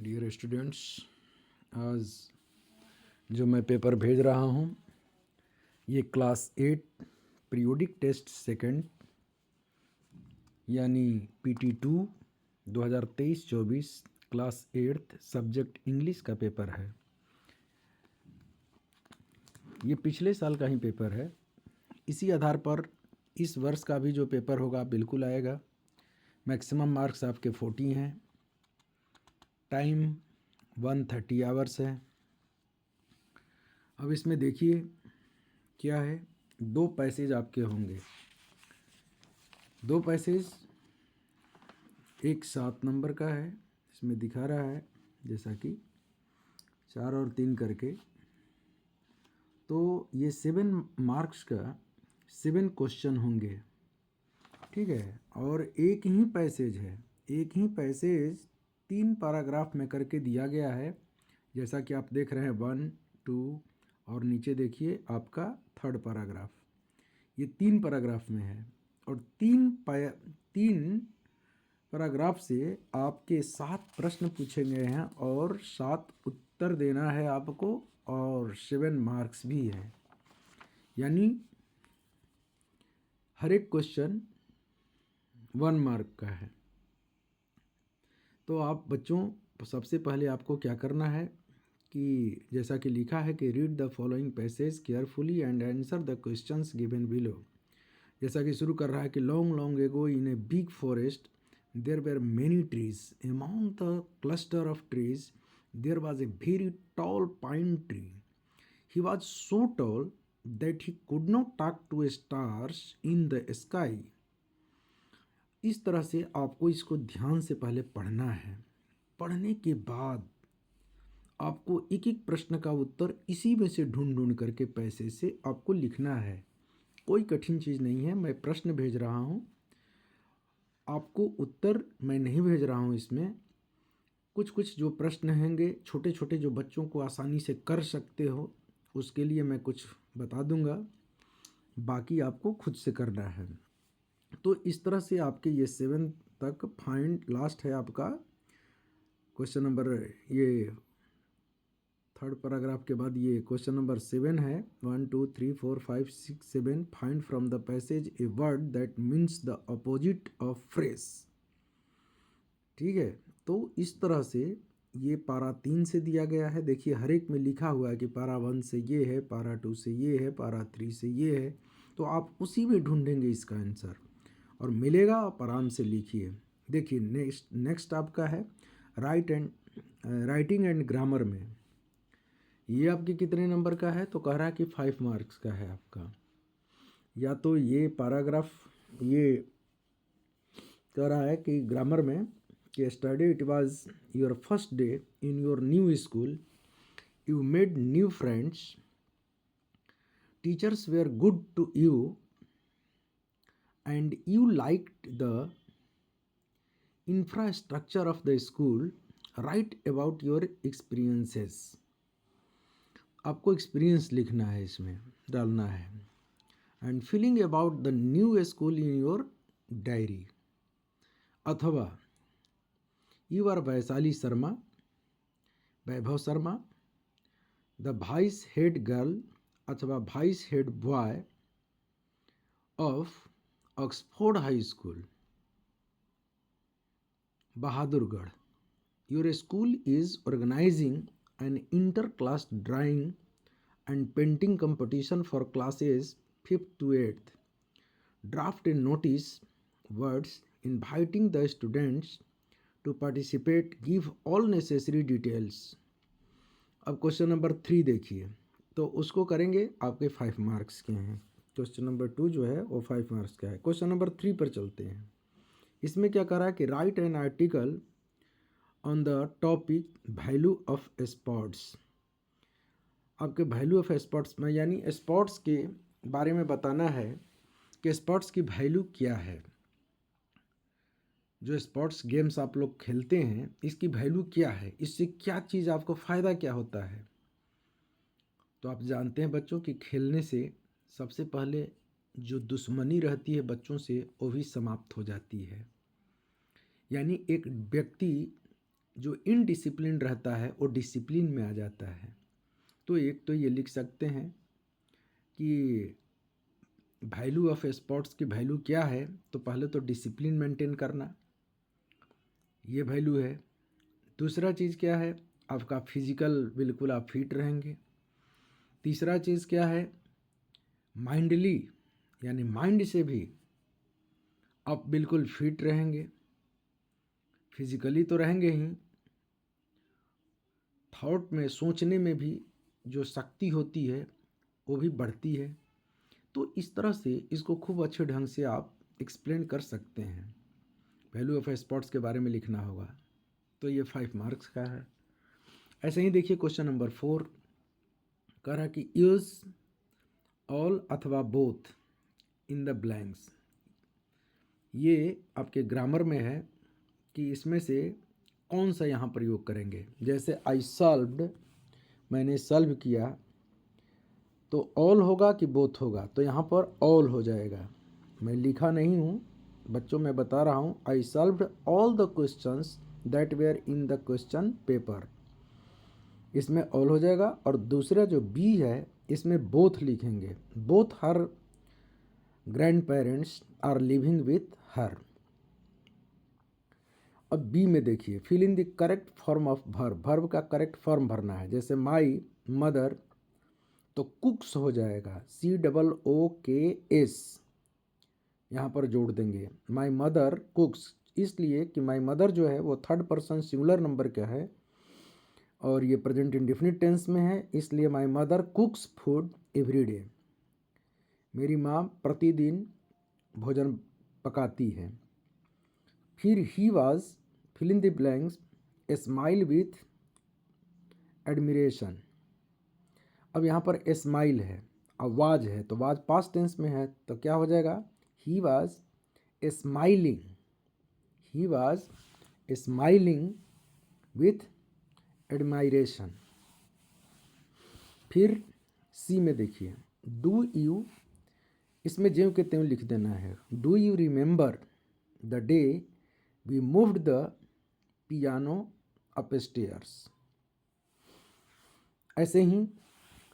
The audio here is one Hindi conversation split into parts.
डियर स्टूडेंट्स, आज जो मैं पेपर भेज रहा हूँ ये क्लास 8 पीरियोडिक टेस्ट सेकंड यानी PT2 2023-24 क्लास 8 सब्जेक्ट इंग्लिश का पेपर है। ये पिछले साल का ही पेपर है। इसी आधार पर इस वर्ष का भी जो पेपर होगा बिल्कुल आएगा। मैक्सिमम मार्क्स आपके 40 हैं। टाइम 130 आवर्स है। अब इसमें देखिए क्या है, 2 पैसेज आपके होंगे। 2 पैसेज, एक 7 नंबर का है, इसमें दिखा रहा है जैसा कि 4 और 3 करके। तो ये 7 मार्क्स का 7 क्वेश्चन होंगे, ठीक है। और एक ही पैसेज है, एक ही पैसेज 3 पैराग्राफ में करके दिया गया है, जैसा कि आप देख रहे हैं 1, 2 और नीचे देखिए आपका 3rd पैराग्राफ। ये 3 पैराग्राफ में है और 3 पैराग्राफ से आपके 7 प्रश्न पूछे गए हैं और 7 उत्तर देना है आपको और 7 मार्क्स भी है, यानी हर एक क्वेश्चन 1 मार्क का है। तो आप बच्चों, सबसे पहले आपको क्या करना है कि जैसा कि लिखा है कि read the following passage carefully and answer the questions given below. जैसा कि शुरू कर रहा है कि long long ago in a big forest there were many trees, among the cluster of trees there was a very tall pine tree, he was so tall that he could not talk to stars in the sky. इस तरह से आपको इसको ध्यान से पहले पढ़ना है। पढ़ने के बाद आपको एक एक प्रश्न का उत्तर इसी में से ढूंढ ढूंढ करके पैसे से आपको लिखना है। कोई कठिन चीज़ नहीं है। मैं प्रश्न भेज रहा हूँ, आपको उत्तर मैं नहीं भेज रहा हूँ। इसमें कुछ कुछ जो प्रश्न होंगे छोटे छोटे जो बच्चों को आसानी से कर सकते हो, उसके लिए मैं कुछ बता दूंगा, बाकी आपको खुद से करना है। तो इस तरह से आपके ये 7 तक फाइंड लास्ट है आपका क्वेश्चन नंबर, ये 3rd पैराग्राफ के बाद ये क्वेश्चन नंबर 7 है। 1 2 3 4 5 6 7 find from the passage a word that means the opposite of phrase, ठीक है। तो इस तरह से ये पारा 3 से दिया गया है। देखिए हर एक में लिखा हुआ है कि पारा 1 से ये है, पारा 2 से ये है, पारा 3 से ये है। तो आप उसी में ढूंढेंगे इसका आंसर और मिलेगा। आप आराम से लिखिए। देखिए नेक्स्ट आपका है राइटिंग एंड ग्रामर में। ये आपके कितने नंबर का है? तो कह रहा है कि 5 मार्क्स का है आपका। या तो ये पैराग्राफ ये कह रहा है कि ग्रामर में कि study it was your first day in your new school, you made new friends, teachers were good to you and you liked the infrastructure of the school, write about your experiences। आपको एक्सपीरियंस लिखना है, इसमें डालना है। And feeling about the new school in your diary, अथवा you are Vaishali Sharma, Vaibhav Sharma, the vice head girl अथवा vice head boy of Oxford high school, Bahadurgarh. Your school is organising an inter-class drawing and painting competition for classes 5th to 8th. Draft a notice words inviting the students to participate. Give all necessary details. अब क्वेश्चन नंबर 3 देखिए, तो उसको करेंगे आपके 5 मार्क्स के हैं। क्वेश्चन नंबर 2 जो है वो 5 मार्क्स का है। क्वेश्चन नंबर 3 पर चलते हैं। इसमें क्या करा है कि right an article on the topic value of sports. आपके वैल्यू ऑफ स्पोर्ट्स में यानी स्पोर्ट्स के बारे में बताना है कि स्पोर्ट्स की वैल्यू क्या है। जो स्पोर्ट्स गेम्स आप लोग खेलते हैं इसकी वैल्यू क्या है, इससे क्या चीज़ आपको फ़ायदा क्या होता है। तो आप जानते हैं बच्चों कि खेलने से सबसे पहले जो दुश्मनी रहती है बच्चों से वो भी समाप्त हो जाती है। यानी एक व्यक्ति जो इनडिसिप्लिन रहता है वो डिसिप्लिन में आ जाता है। तो एक तो ये लिख सकते हैं कि वैल्यू ऑफ स्पोर्ट्स की वैल्यू क्या है, तो पहले तो डिसिप्लिन मेंटेन करना, ये वैल्यू है। दूसरा चीज़ क्या है, आपका फिजिकल बिल्कुल आप फिट रहेंगे। तीसरा चीज़ क्या है, माइंडली यानी माइंड से भी आप बिल्कुल फिट रहेंगे। फिजिकली तो रहेंगे ही, थॉट में सोचने में भी जो शक्ति होती है वो भी बढ़ती है। तो इस तरह से इसको खूब अच्छे ढंग से आप एक्सप्लेन कर सकते हैं। वैल्यू ऑफ स्पोर्ट्स के बारे में लिखना होगा, तो ये 5 मार्क्स का है। ऐसे ही देखिए क्वेश्चन नंबर 4 कह रहा कि यूज ऑल अथवा बोथ इन द ब्लैंक्स। ये आपके ग्रामर में है कि इसमें से कौन सा यहाँ प्रयोग करेंगे। जैसे आई सॉल्व्ड, मैंने सॉल्व किया, तो ऑल होगा कि बोथ होगा, तो यहाँ पर ऑल हो जाएगा। मैं लिखा नहीं हूँ बच्चों, मैं बता रहा हूँ। I solved all the questions that were in the question paper, इसमें ऑल हो जाएगा। और दूसरा जो बी है इसमें बोथ लिखेंगे। Both her grandparents are living with her. अब बी में देखिए, fill in the correct form of verb, verb का करेक्ट फॉर्म भरना है। जैसे माई मदर, तो कुक्स हो जाएगा, COOKS, यहाँ पर जोड़ देंगे। माई मदर कुक्स, इसलिए कि माई मदर जो है वो थर्ड पर्सन सिंगुलर नंबर का है और ये प्रेजेंट इंडेफिनिट टेंस में है, इसलिए my mother cooks food every day, मेरी माँ प्रतिदिन भोजन पकाती है। फिर he was, fill in the blanks, a smile with admiration. अब यहाँ पर ए स्माइल है, अब वाज है, तो वाज पास्ट टेंस में है, तो क्या हो जाएगा, he was a smiling, he was a smiling with admiration. फिर सी में देखिए, डू यू, इसमें ज्यों के त्यों लिख देना है। Do you remember the day we moved the piano upstairs. ऐसे ही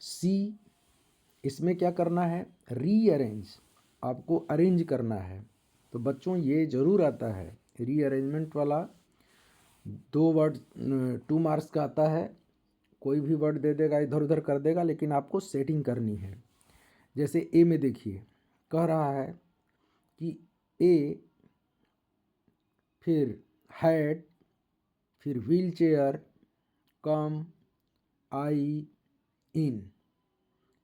सी, इसमें क्या करना है, रीअरेंज, आपको अरेंज करना है। तो बच्चों ये ज़रूर आता है, रीअरेंजमेंट वाला 2 वर्ड 2 मार्क्स का आता है। कोई भी वर्ड दे देगा, इधर उधर कर देगा, लेकिन आपको सेटिंग करनी है। जैसे ए में देखिए, कह रहा है कि ए, फिर हैड, फिर व्हील चेयर, कम, आई, इन,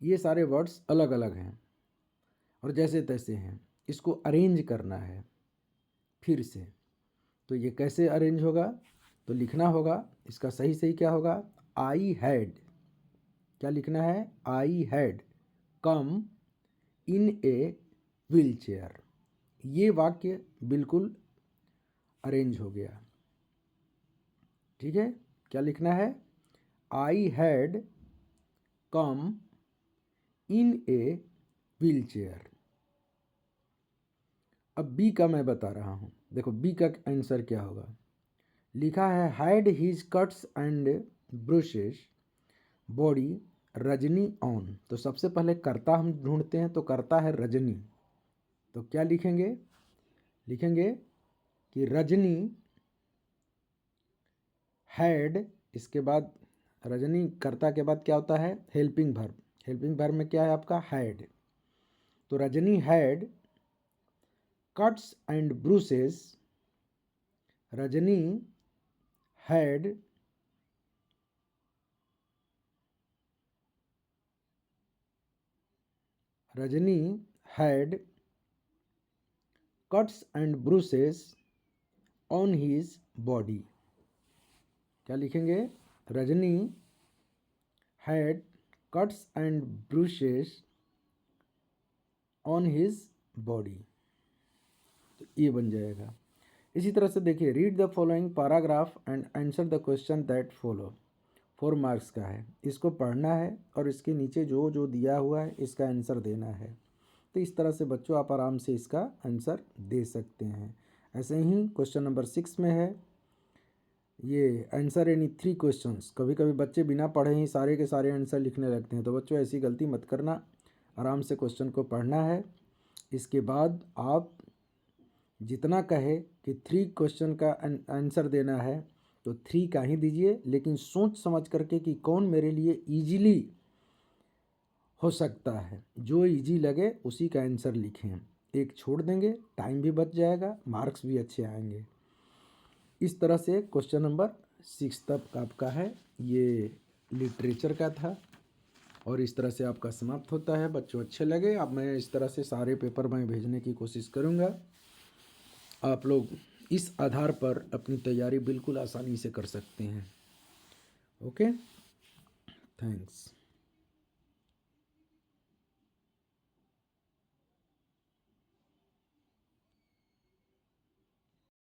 ये सारे वर्ड्स अलग अलग हैं और जैसे तैसे हैं, इसको अरेंज करना है फिर से। तो ये कैसे अरेंज होगा, तो लिखना होगा, इसका सही सही क्या होगा, आई हैड, क्या लिखना है, I had come in a wheel chair. ये वाक्य बिल्कुल अरेंज हो गया। ठीक है, क्या लिखना है, I had come in a wheel chair. अब बी का मैं बता रहा हूँ, देखो बी का आंसर क्या होगा। लिखा है hide his cuts and brushes body Rajni on. तो सबसे पहले कर्ता हम ढूंढते हैं, तो कर्ता है रजनी, तो क्या लिखेंगे, लिखेंगे कि रजनी हैड, इसके बाद रजनी कर्ता के बाद क्या होता है, हेल्पिंग वर्ब, हेल्पिंग वर्ब में क्या है आपका, हैड। तो Rajni had cuts and bruises, Rajni had Rajni had cuts and bruises on his body. क्या लिखेंगे, Rajni had cuts and bruises on his body, तो ये बन जाएगा। इसी तरह से देखिए, read the following paragraph and answer the question that follow. 4 marks का है, इसको पढ़ना है और इसके नीचे जो जो दिया हुआ है इसका आंसर देना है। तो इस तरह से बच्चों आप आराम से इसका आंसर दे सकते हैं। ऐसे ही क्वेश्चन नंबर 6 में है, ये आंसर एनी 3 क्वेश्चंस। कभी कभी बच्चे बिना पढ़े ही सारे के सारे आंसर लिखने लगते हैं, तो बच्चों ऐसी गलती मत करना, आराम से क्वेश्चन को पढ़ना है। इसके बाद आप जितना कहे कि 3 क्वेश्चन का आंसर देना है तो 3 का ही दीजिए, लेकिन सोच समझ करके कि कौन मेरे लिए ईजिली हो सकता है, जो इजी लगे उसी का आंसर लिखें। एक छोड़ देंगे, टाइम भी बच जाएगा, मार्क्स भी अच्छे आएंगे। इस तरह से क्वेश्चन नंबर 6 तक आपका है, ये लिटरेचर का था और इस तरह से आपका समाप्त होता है। बच्चों अच्छे लगे, अब मैं इस तरह से सारे पेपर मैं भेजने की कोशिश करूँगा। आप लोग इस आधार पर अपनी तैयारी बिल्कुल आसानी से कर सकते हैं। Okay, thanks.